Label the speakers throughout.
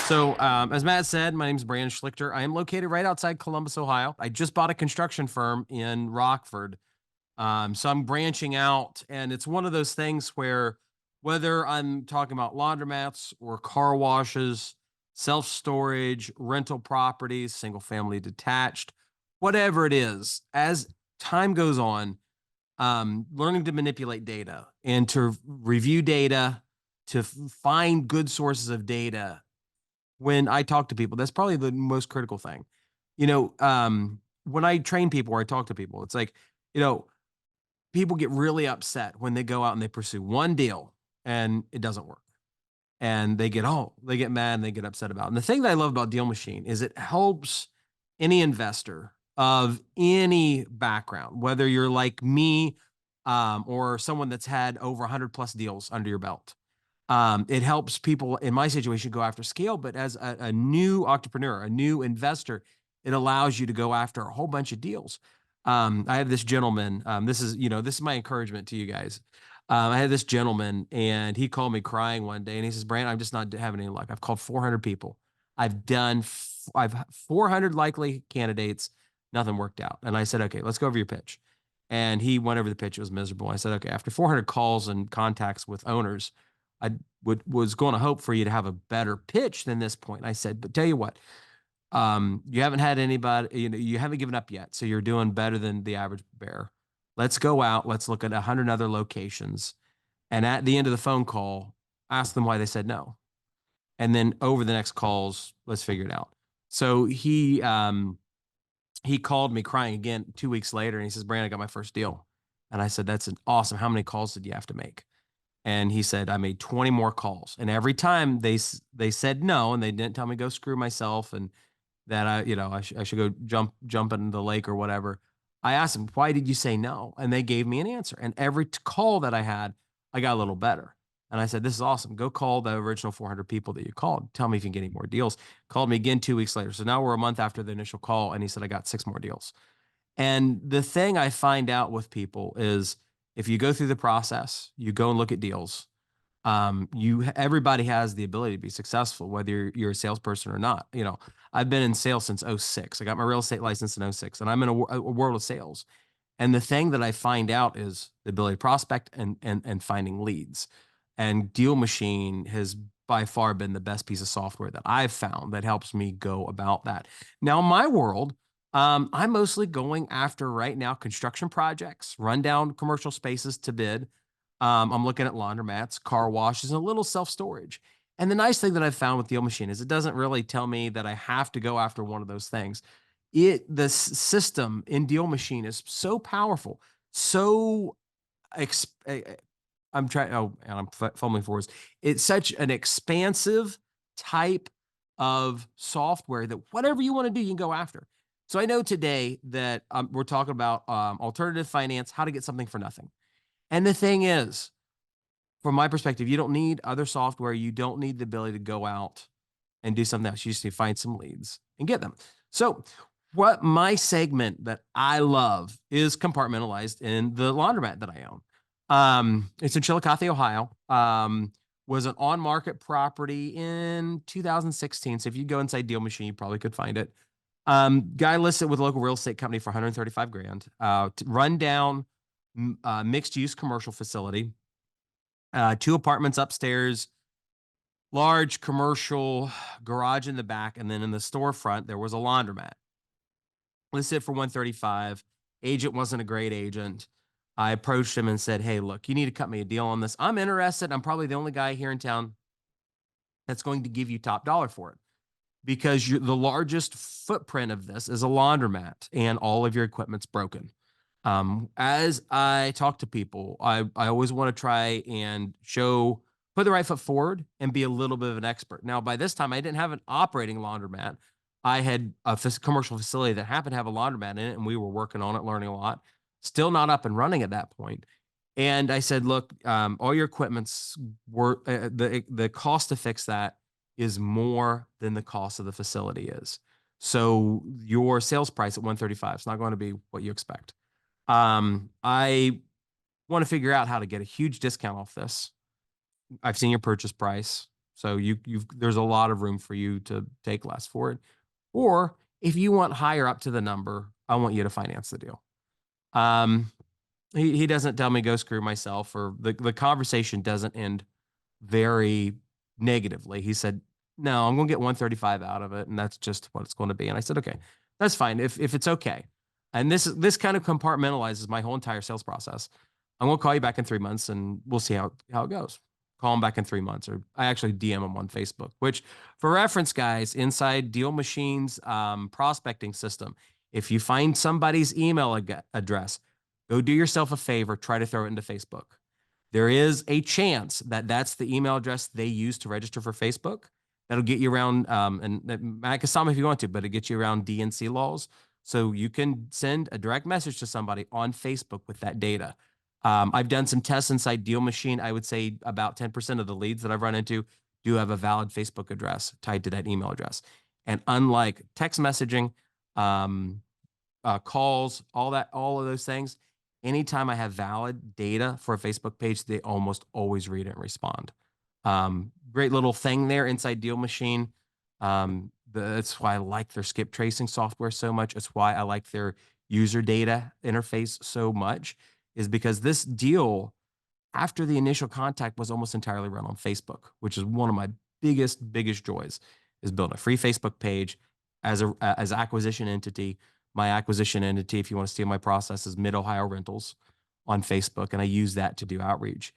Speaker 1: So, as Matt said, my name is Brandon Schlichter. I am located right outside Columbus, Ohio. I just bought a construction firm in Rockford. So I'm branching out, and it's one of those things where whether I'm talking about laundromats or car washes, self storage, rental properties, single family detached, whatever it is, as time goes on, learning to manipulate data and to review data, to find good sources of data when I talk to people, that's probably the most critical thing. When I train people or I talk to people, it's like, you know, people get really upset when they go out and they pursue one deal and it doesn't work. And they get mad and they get upset about it. And the thing that I love about DealMachine is it helps any investor of any background, whether you're like me, or someone that's had over 100 plus deals under your belt. It helps people in my situation go after scale, but as a new entrepreneur, a new investor, it allows you to go after a whole bunch of deals. I have this gentleman. This is my encouragement to you guys. I had this gentleman, and he called me crying one day, and he says, "Brand, I'm just not having any luck. I've called 400 people. I've 400 likely candidates. Nothing worked out." And I said, "Okay, let's go over your pitch." And he went over the pitch. It was miserable. I said, "Okay, after 400 calls and contacts with owners, I was going to hope for you to have a better pitch than this point." I said, "But tell you what, you haven't had anybody, you haven't given up yet. So you're doing better than the average bear. Let's go out. Let's look at 100 other locations. And at the end of the phone call, ask them why they said no. And then over the next calls, let's figure it out." So he called me crying again 2 weeks later, and he says, "Brandon, I got my first deal." And I said, "That's awesome. How many calls did you have to make?" And he said, "I made 20 more calls." And every time they said no, and they didn't tell me to go screw myself and that I should go jump in the lake or whatever. I asked them, "Why did you say no?" And they gave me an answer. And every call that I had, I got a little better. And I said, "This is awesome. Go call the original 400 people that you called. Tell me if you can get any more deals." Called me again 2 weeks later. So now we're a month after the initial call, and he said, "I got 6 more deals." And the thing I find out with people is if you go through the process, you go and look at deals, everybody has the ability to be successful, whether you're a salesperson or not. I've been in sales since '06. I got my real estate license in '06, and I'm in a world of sales. And the thing that I find out is the ability to prospect and finding leads. And DealMachine has by far been the best piece of software that I've found that helps me go about that. Now, in my world, I'm mostly going after right now construction projects, rundown commercial spaces to bid. I'm looking at laundromats, car washes, and a little self storage. And the nice thing that I've found with DealMachine is it doesn't really tell me that I have to go after one of those things. The system in DealMachine is so powerful, so exp- eh, eh, I'm trying. Oh, and I'm fumbling for words. It's such an expansive type of software that whatever you want to do, you can go after. So I know today that we're talking about alternative finance, how to get something for nothing. And the thing is, from my perspective, you don't need other software. You don't need the ability to go out and do something else. You just need to find some leads and get them. So, what my segment that I love is compartmentalized in the laundromat that I own. It's in Chillicothe, Ohio. Was an on-market property in 2016. So if you go inside DealMachine, you probably could find it. Guy listed with a local real estate company for 135 grand. Run down mixed-use commercial facility. 2 apartments upstairs, large commercial garage in the back, and then in the storefront there was a laundromat. Listed for 135. Agent wasn't a great agent. I approached him and said, "Hey, look, you need to cut me a deal on this. I'm interested. I'm probably the only guy here in town that's going to give you top dollar for it because the largest footprint of this is a laundromat and all of your equipment's broken." As I talk to people, I always want to try and put the right foot forward and be a little bit of an expert. Now, by this time, I didn't have an operating laundromat. I had a commercial facility that happened to have a laundromat in it, and we were working on it, learning a lot. Still not up and running at that point. And I said, "Look, all your equipment's the cost to fix that is more than the cost of the facility is. So your sales price at 135 is not going to be what you expect. I want to figure out how to get a huge discount off this. I've seen your purchase price. So there's a lot of room for you to take less for it. Or if you want higher up to the number, I want you to finance the deal. Um, he doesn't tell me go screw myself, or the conversation doesn't end very negatively. He said, no, I'm going to get 135 out of it, and that's just what it's going to be. And I said, okay, that's fine if it's okay. And this kind of compartmentalizes my whole entire sales process. I'm going to call you back in 3 months, and we'll see how it goes. Call him back in 3 months, or I actually DM him on Facebook. Which, for reference, guys, inside DealMachine's prospecting system, if you find somebody's email address, go do yourself a favor, try to throw it into Facebook. There is a chance that that's the email address they use to register for Facebook. That'll get you around, and I can stop if you want to, but it gets you around DNC laws. So you can send a direct message to somebody on Facebook with that data. I've done some tests inside DealMachine. I would say about 10% of the leads that I've run into do have a valid Facebook address tied to that email address. And unlike text messaging, calls, all of those things, anytime I have valid data for a Facebook page, they almost always read it and respond. Great little thing there inside DealMachine. That's why I like their skip tracing software so much. It's why I like their user data interface so much, is because this deal, after the initial contact, was almost entirely run on Facebook, which is one of my biggest joys, is building a free Facebook page as acquisition entity. My acquisition entity, if you want to steal my process, is Mid-Ohio Rentals on Facebook, and I use that to do outreach.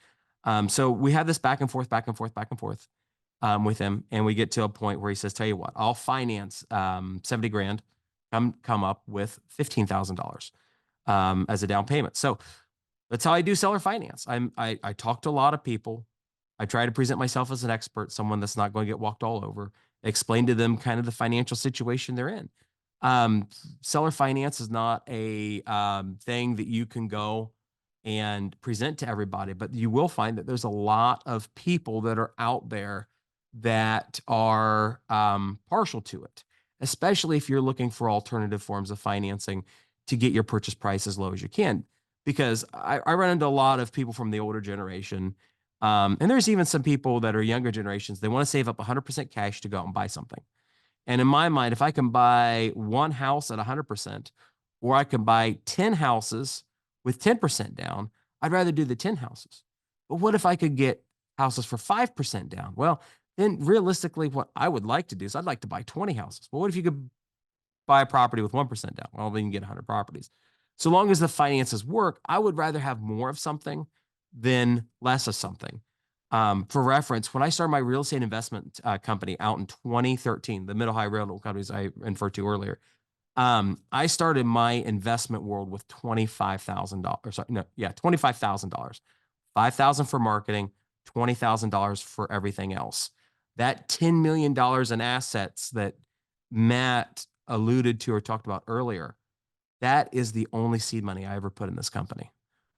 Speaker 1: So we have this back and forth with him, and we get to a point where he says, tell you what, I'll finance 70 grand, come up with $15,000 as a down payment. So that's how I do seller finance. I talk to a lot of people. I try to present myself as an expert, someone that's not going to get walked all over, explain to them kind of the financial situation they're in. Seller finance is not a thing that you can go and present to everybody, but you will find that there's a lot of people that are out there that are partial to it, especially if you're looking for alternative forms of financing to get your purchase price as low as you can. Because I run into a lot of people from the older generation, and there's even some people that are younger generations. They want to save up 100% cash to go out and buy something. And in my mind, if I can buy one house at 100%, or I can buy 10 houses with 10% down, I'd rather do the 10 houses. But what if I could get houses for 5% down? Well, then realistically, what I would like to do is I'd like to buy 20 houses. But what if you could buy a property with 1% down? Well, then you can get 100 properties. So long as the finances work, I would rather have more of something than less of something. For reference, when I started my real estate investment company out in 2013, the Mid-Ohio Railroad companies I referred to earlier, I started my investment world with $25,000. Sorry, no, yeah, $25,000. $5,000 for marketing, $20,000 for everything else. That $10 million in assets that Matt alluded to or talked about earlier, that is the only seed money I ever put in this company,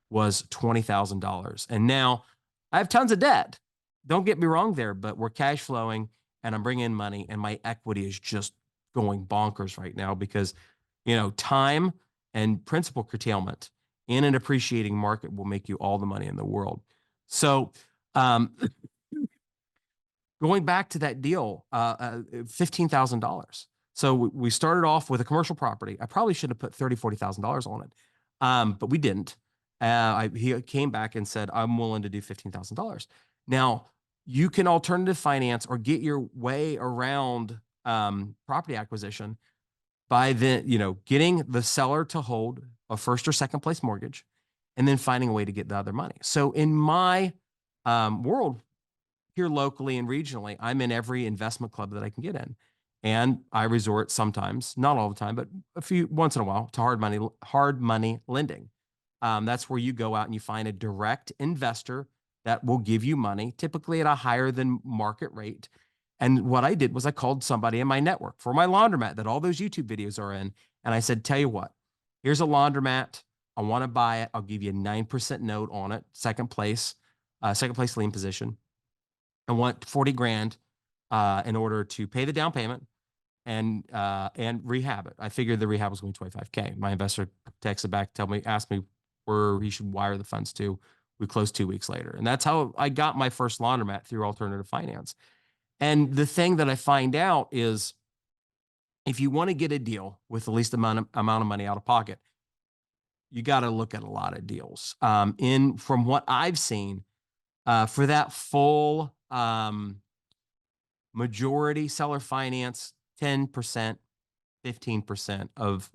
Speaker 1: was $20,000. And now I have tons of debt. Don't get me wrong there, but we're cash flowing and I'm bringing in money, and my equity is just going bonkers right now because, time and principal curtailment in an appreciating market will make you all the money in the world. So, going back to that deal, $15,000. So we started off with a commercial property. I probably should have put $30,000, $40,000 on it, but we didn't. He came back and said, I'm willing to do $15,000. Now, you can alternative finance or get your way around property acquisition by getting the seller to hold a first or second place mortgage and then finding a way to get the other money. So in my world here locally and regionally, I'm in every investment club that I can get in. And I resort sometimes, not all the time, but once in a while, to hard money lending. That's where you go out and you find a direct investor that will give you money, typically at a higher than market rate. And what I did was I called somebody in my network for my laundromat that all those YouTube videos are in. And I said, tell you what, here's a laundromat. I want to buy it. I'll give you a 9% note on it. Second place lien position. I want 40 grand in order to pay the down payment and rehab it. I figured the rehab was going to be $25K. My investor texted back, asked me where he should wire the funds to. We closed 2 weeks later. And that's how I got my first laundromat, through alternative finance. And the thing that I find out is if you want to get a deal with the least amount of money out of pocket, you got to look at a lot of deals. From what I've seen, for that full majority seller finance, 10%, 15% of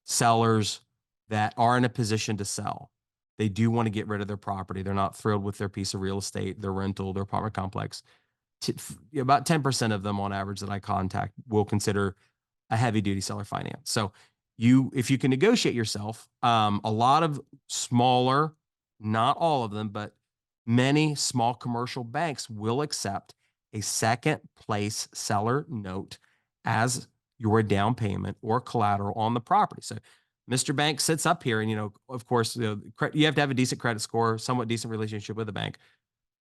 Speaker 1: sellers that are in a position to sell, they do want to get rid of their property. They're not thrilled with their piece of real estate, their rental, their apartment complex. About 10% of them on average that I contact will consider a heavy duty seller finance. So if you can negotiate yourself, a lot of smaller, not all of them, but many small commercial banks will accept a second place seller note as your down payment or collateral on the property. So Mr. Bank sits up here and, of course, you have to have a decent credit score, somewhat decent relationship with the bank.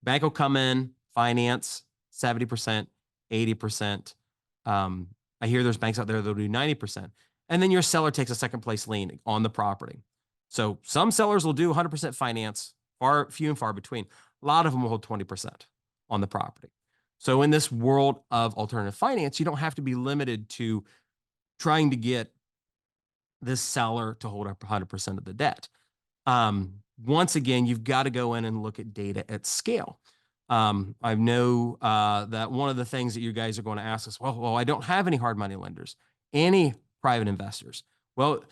Speaker 1: Bank will come in, finance 70%, 80%. I hear there's banks out there that'll do 90%. And then your seller takes a second place lien on the property. So some sellers will do 100% finance, few and far between. A lot of them will hold 20% on the property. So in this world of alternative finance, you don't have to be limited to trying to get this seller to hold up 100% of the debt. Once again, you've got to go in and look at data at scale. I know that one of the things that you guys are going to ask us, well, I don't have any hard money lenders, any private investors. Well,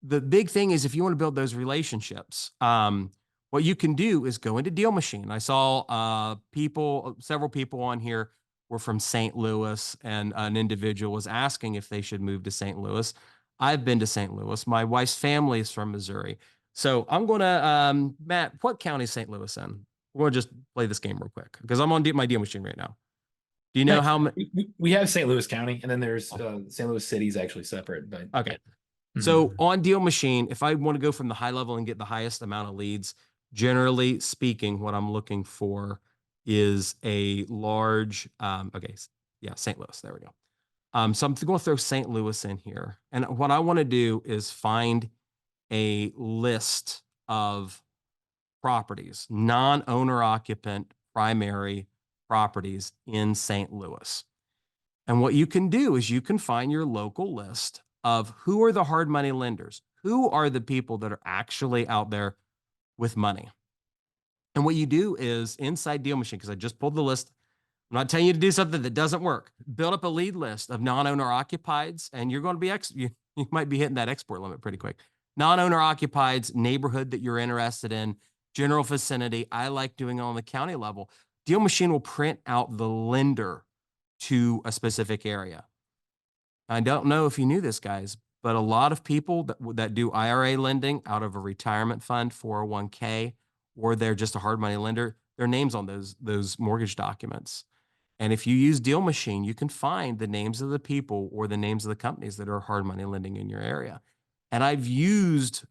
Speaker 1: the big thing is if you want to build those relationships, what you can do is go into DealMachine. I saw several people on here were from St. Louis, and an individual was asking if they should move to St. Louis. I've been to St. Louis. My wife's family is from Missouri. So I'm going to, Matt, what county is St. Louis in? We're going to just play this game real quick because I'm on my DealMachine right now. Do you know how many?
Speaker 2: We have St. Louis County, and then there's St. Louis City is actually separate. But
Speaker 1: okay. So on DealMachine, if I want to go from the high level and get the highest amount of leads, generally speaking, what I'm looking for is a large, St. Louis, there we go. So I'm going to throw St. Louis in here. And what I want to do is find a list of properties, non-owner occupant primary properties in St. Louis. And what you can do is you can find your local list of who are the hard money lenders, who are the people that are actually out there with money. And what you do is inside DealMachine, because I just pulled the list, I'm not telling you to do something that doesn't work. Build up a lead list of non-owner occupieds, and you're going to be you might be hitting that export limit pretty quick. Non-owner occupieds, neighborhood that you're interested in, general vicinity. I like doing it on the county level. DealMachine will print out the lender to a specific area. I don't know if you knew this, guys, but a lot of people that do IRA lending out of a retirement fund, 401k, or they're just a hard money lender, their names on those mortgage documents. And if you use DealMachine, you can find the names of the people or the names of the companies that are hard money lending in your area. And I've used,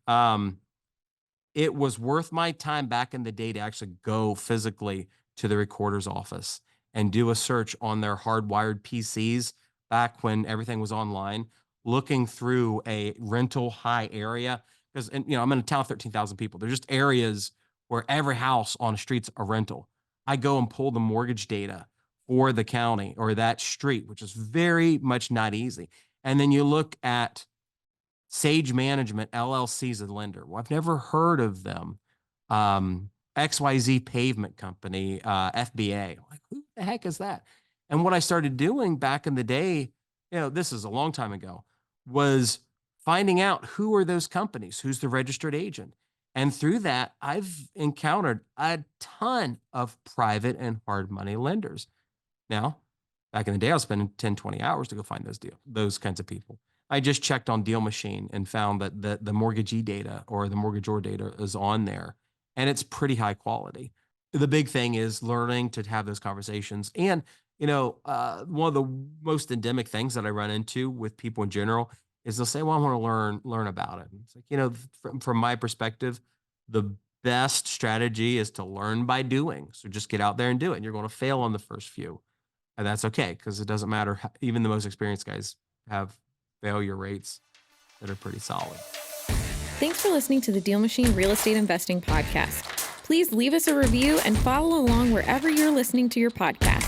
Speaker 1: it was worth my time back in the day to actually go physically to the recorder's office and do a search on their hardwired PCs back when everything was online, looking through a rental high area. Because, I'm in a town of 13,000 people. There's just areas where every house on a street's a rental. I go and pull the mortgage data for the county or that street, which is very much not easy. And then you look at Sage Management, LLC is a lender. Well, I've never heard of them. XYZ Pavement Company, FBA. Like, who the heck is that? And what I started doing back in the day, this is a long time ago, was finding out who are those companies, who's the registered agent. And through that, I've encountered a ton of private and hard money lenders. Now, back in the day, I was spending 10, 20 hours to go find those kinds of people. I just checked on DealMachine and found that the mortgagee data or the mortgagor data is on there, and it's pretty high quality. The big thing is learning to have those conversations. And, one of the most endemic things that I run into with people in general is they'll say, well, I want to learn about it. And it's like, from my perspective, the best strategy is to learn by doing. So just get out there and do it. And you're going to fail on the first few. And that's okay, because it doesn't matter. Even the most experienced guys have failure rates that are pretty solid.
Speaker 3: Thanks for listening to the DealMachine Real Estate Investing Podcast. Please leave us a review and follow along wherever you're listening to your podcast.